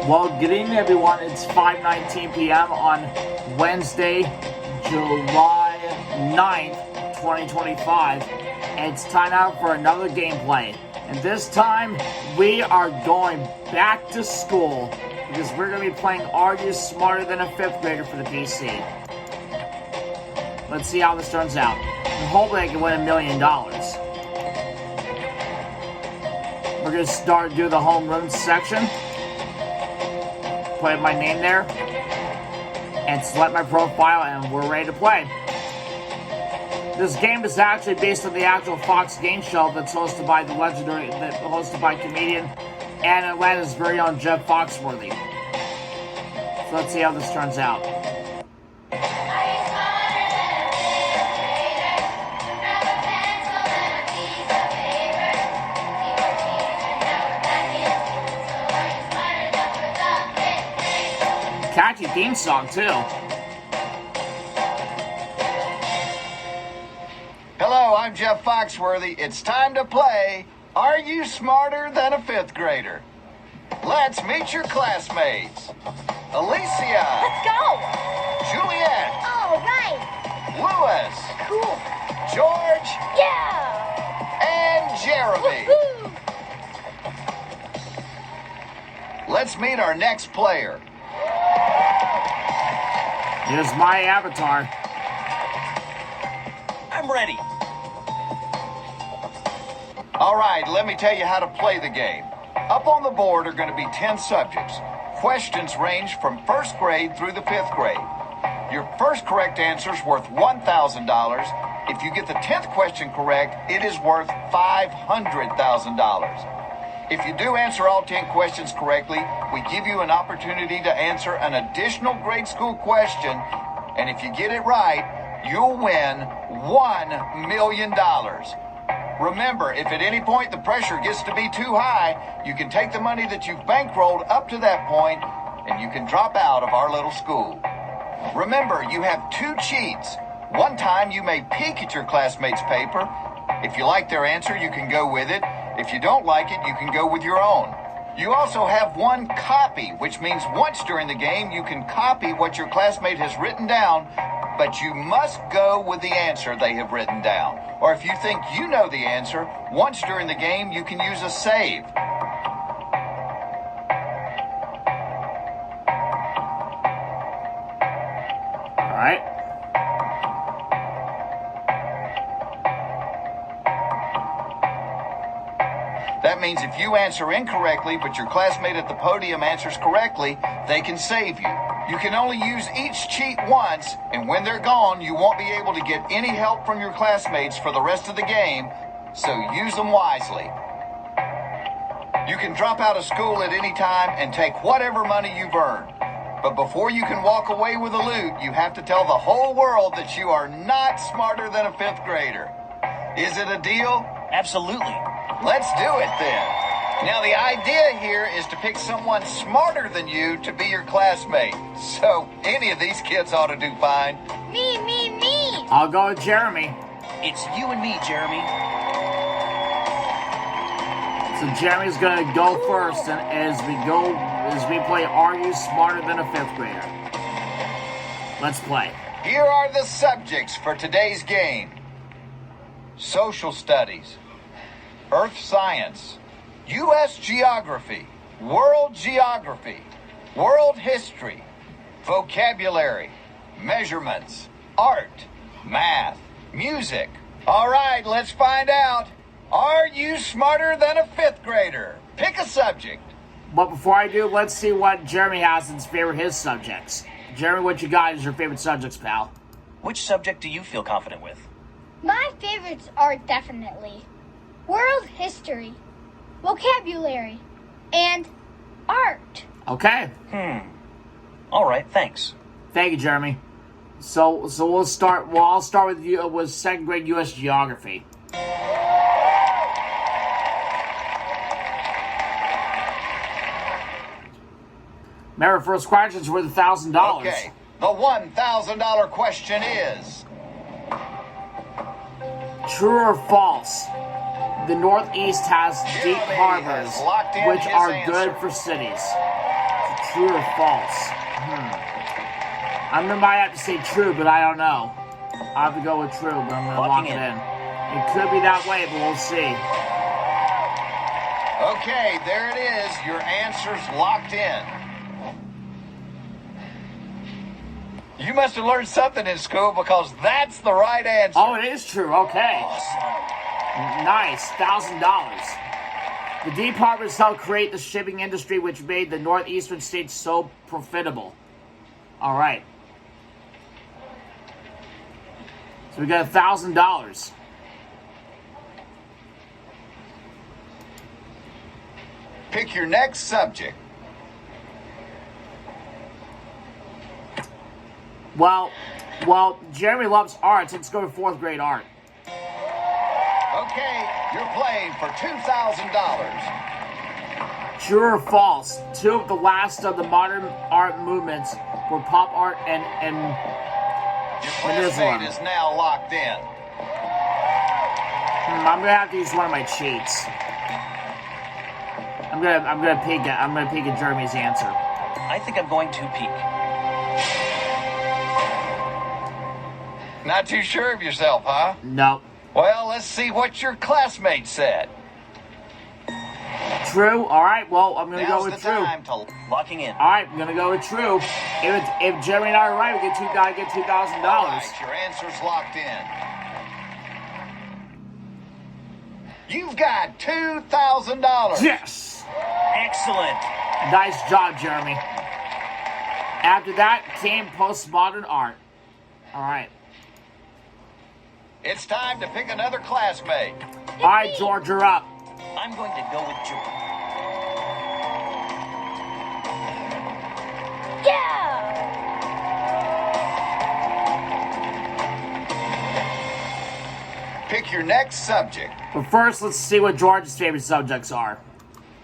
Well, good evening, everyone. It's 5:19 p.m. on Wednesday, July 9th, 2025. And it's time out for another gameplay. And this time, we are going back to school because we're going to be playing Are You Smarter Than a 5th Grader for the PC. Let's see how this turns out. I'm hoping I can win $1 million. We're going to do the homeroom section. Put my name there. And select my profile, and we're ready to play. This game is actually based on the actual Fox game show that's hosted by comedian and Atlanta's very own Jeff Foxworthy. So let's see how this turns out. Catchy theme song too. Hello, I'm Jeff Foxworthy. It's time to play Are You Smarter Than a 5th Grader? Let's meet your classmates. Alicia. Let's go. Juliet. All right. Louis. Cool. George. Yeah. And Jeremy. Woo-hoo. Let's meet our next player. Here's my avatar. I'm ready. All right, let me tell you how to play the game. Up on the board are going to be 10 subjects. Questions range from 1st grade through the 5th grade. Your first correct answer is worth $1,000. If you get the 10th question correct, it is worth $500,000. If you do answer all 10 questions correctly, we give you an opportunity to answer an additional grade school question. And if you get it right, you'll win $1 million. Remember, if at any point the pressure gets to be too high, you can take the money that you've bankrolled up to that point and you can drop out of our little school. Remember, you have 2 cheats. One time you may peek at your classmates' paper. If you like their answer, you can go with it. If you don't like it, you can go with your own. You also have 1 copy, which means once during the game you can copy what your classmate has written down, but you must go with the answer they have written down. Or if you think you know the answer, once during the game you can use a save. All right. That means if you answer incorrectly, but your classmate at the podium answers correctly, they can save you. You can only use each cheat once, and when they're gone, you won't be able to get any help from your classmates for the rest of the game, so use them wisely. You can drop out of school at any time and take whatever money you've earned. But before you can walk away with the loot, you have to tell the whole world that you are not smarter than a 5th grader. Is it a deal? Absolutely. Let's do it then. Now, the idea here is to pick someone smarter than you to be your classmate. So, any of these kids ought to do fine. Me. I'll go with Jeremy. It's you and me, Jeremy. So Jeremy's gonna go first, and as we play Are You Smarter Than a 5th Grader? Let's play. Here are the subjects for today's game. Social studies, earth science, U.S. geography, world history, vocabulary, measurements, art, math, music. All right, let's find out. Are you smarter than a 5th grader? Pick a subject. But before I do, let's see what Jeremy has in his subjects. Jeremy, what you got as your favorite subjects, pal? Which subject do you feel confident with? My favorites are definitely world history, vocabulary, and art. Okay. All right, thanks. Thank you, Jeremy. So we'll start. Well, I'll start with you with 2nd grade U.S. geography. Remember, first question's worth $1,000. Okay, the $1,000 question is: true or false? The Northeast has deep harbors, which are good for cities. True or false? I might have to say true, but I don't know. I have to go with true, but I'm going to lock it in. It could be that way, but we'll see. Okay, there it is. Your answer's locked in. You must have learned something in school because that's the right answer. Oh, it is true. Okay. Awesome. Nice. $1,000. The departments helped create the shipping industry, which made the northeastern states so profitable. All right. So we got $1,000. Pick your next subject. Well, Jeremy loves art. Let's go to 4th grade art. Okay, you're playing for $2,000. True or false? Two of the last of the modern art movements were pop art and Your classmate is now locked in. I'm gonna have to use one of my cheats. I'm gonna peek at Jeremy's answer. I think I'm going to peek. Not too sure of yourself, huh? No. Well, let's see what your classmate said. True. All right. Well, I'm gonna Now's go the with true. time to Locking in. All right, I'm gonna go with true. If Jeremy and I are right, we get $2,000. Right, your answer's locked in. You've got $2,000. Yes. Excellent. Nice job, Jeremy. After that came postmodern art. All right. It's time to pick another classmate. All right, George, you're up. I'm going to go with George. Yeah! Pick your next subject. But first, let's see what George's favorite subjects are.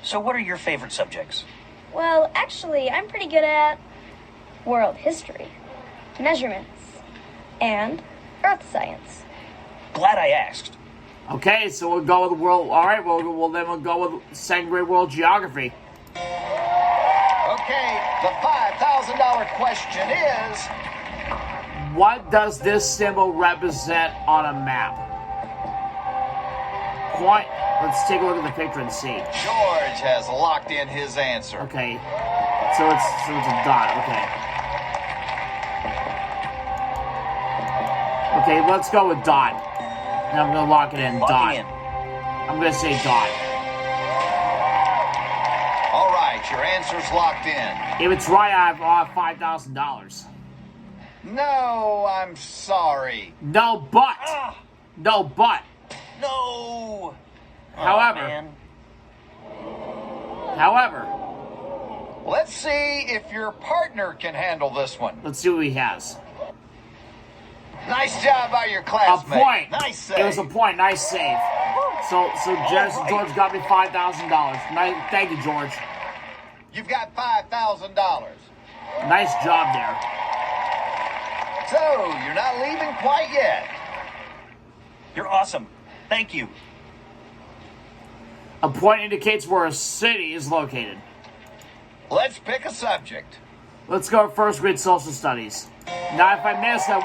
So what are your favorite subjects? Well, actually, I'm pretty good at world history, measurements, and earth science. Glad I asked. Okay, so we'll go with world. All right, well then we'll go with 2nd grade world geography. Okay, the $5,000 question is, What does this symbol represent on a map? Point. Let's take a look at the picture and see. George has locked in his answer. Okay, so it's a dot. Okay, let's go with dot. Now I'm gonna lock it in. Dot. Locking in. I'm gonna say dot. All right, your answer's locked in. If it's right, I have $5,000. No, I'm sorry. No, but. Ah, No, but. no. However. Oh, man. However, Let's see if your partner can handle this one. let's see what he has. Nice job by your A classmate. point. Nice save. It was a point. Nice save. So George got me $5,000. Nice, thank you, George. You've got $5,000. Nice job there. So, you're not leaving quite yet. You're awesome. Thank you. A point indicates where a city is located. Let's pick a subject. Let's go with 1st grade social studies. Now, if I miss, I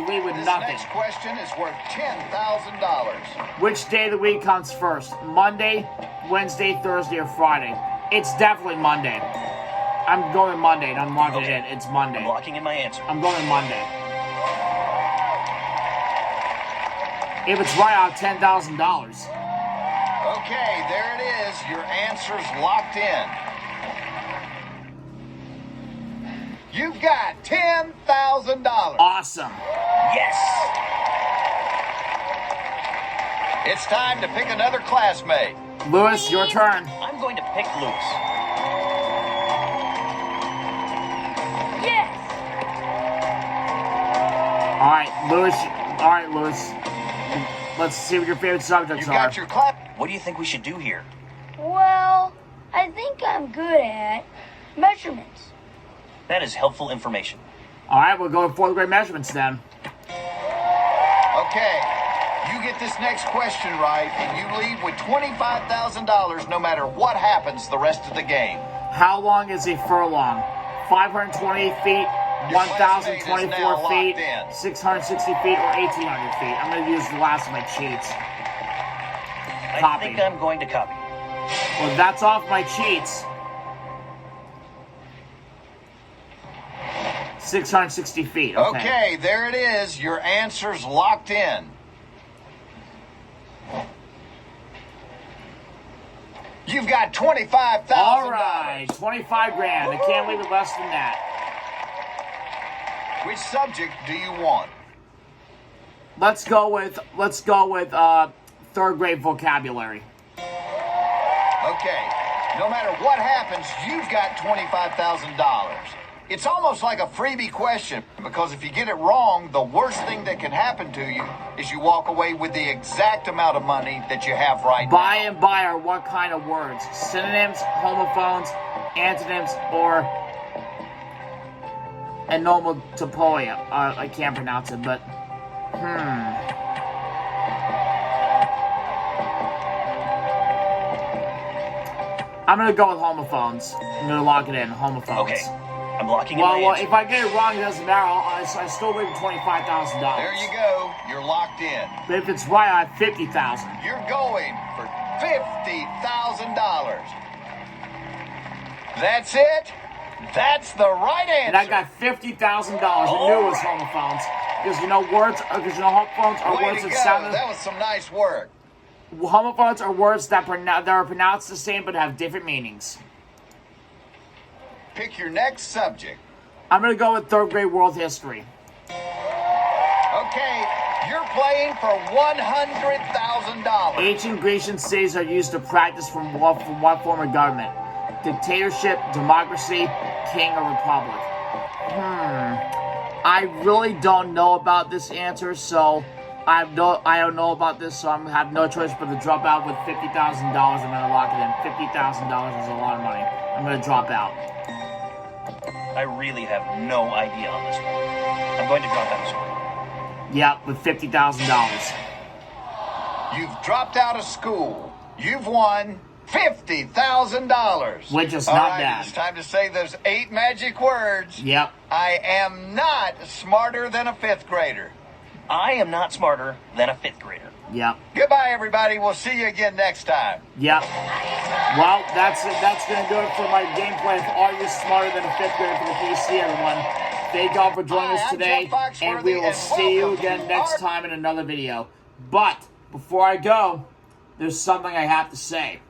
leave with This nothing. next question is worth $10,000. Which day of the week comes first? Monday, Wednesday, Thursday, or Friday? It's definitely Monday. I'm going Monday, and I'm locking it in. It's Monday. I'm locking in my answer. I'm going Monday. If it's right, I'll have $10,000. Okay, there it is. Your answer's locked in. You've got $10,000. Awesome. Yes. It's time to pick another classmate. Lewis, your turn. I'm going to pick Lewis. Yes! All right, Lewis. Let's see what your favorite subjects You are. got your class. What do you think we should do here? Well, I think I'm good at measurements. That is helpful information. All right, we'll go with 4th grade measurements then. Okay, you get this next question right, and you leave with $25,000 no matter what happens the rest of the game. How long is a furlong? 520 feet, Your classmate is now 1,024 feet, locked in. 660 feet, or 1,800 feet. I'm going to use the last of my cheats. I Copy. think I'm going to copy. Well, that's off my cheats. 660 feet. Okay, there it is. Your answer's locked in. You've got $25,000. All right, 25 grand. I can't leave it less than that. Which subject do you want? Let's go with third grade vocabulary. Okay, no matter what happens, you've got $25,000. It's almost like a freebie question because if you get it wrong, the worst thing that can happen to you is you walk away with the exact amount of money that you have right By now. and by are what kind of words? Synonyms, homophones, antonyms, or onomatopoeia. I can't pronounce it, but I'm gonna go with homophones. I'm gonna lock it in. Homophones. Okay. I'm locking in Well, my well, answer. if I get it wrong, it doesn't matter. I still leave $25,000. There you go. You're locked in. But if it's right, I have 50,000. You're going for $50,000. That's it. That's the right answer. And I got $50,000. I knew it was homophones because homophones are Way words to that go. sound. That was some nice work. Homophones are words that are pronounced the same but have different meanings. Pick your next subject. I'm gonna go with third grade world history. Okay, you're playing for $100,000. Ancient Grecian cities are used to practice from what form of government? Dictatorship, democracy, king, or republic? I really don't know about this answer, so I don't know about this, so I'm gonna have no choice but to drop out with $50,000. I'm gonna lock it in. $50,000 is a lot of money. I'm gonna drop out. I really have no idea on this one. I'm going to drop out as well. Yep, with $50,000. You've dropped out of school. You've won $50,000. Which is All not right, bad. It's time to say those 8 magic words. Yep. I am not smarter than a 5th grader. I am not smarter than a 5th grader. Yep. Goodbye, everybody. We'll see you again next time. Yep. Well, that's it. That's going to do it for my gameplay of Are You Smarter Than a 5th Grader for the PC, everyone. Thank y'all for joining us Hi, I'm today, Jeff Foxworthy, and we will and see you welcome to again next our- time in another video. But, before I go, there's something I have to say.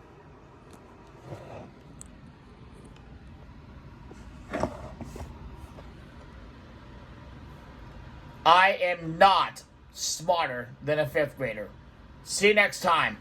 I am not smarter than a 5th grader. See you next time.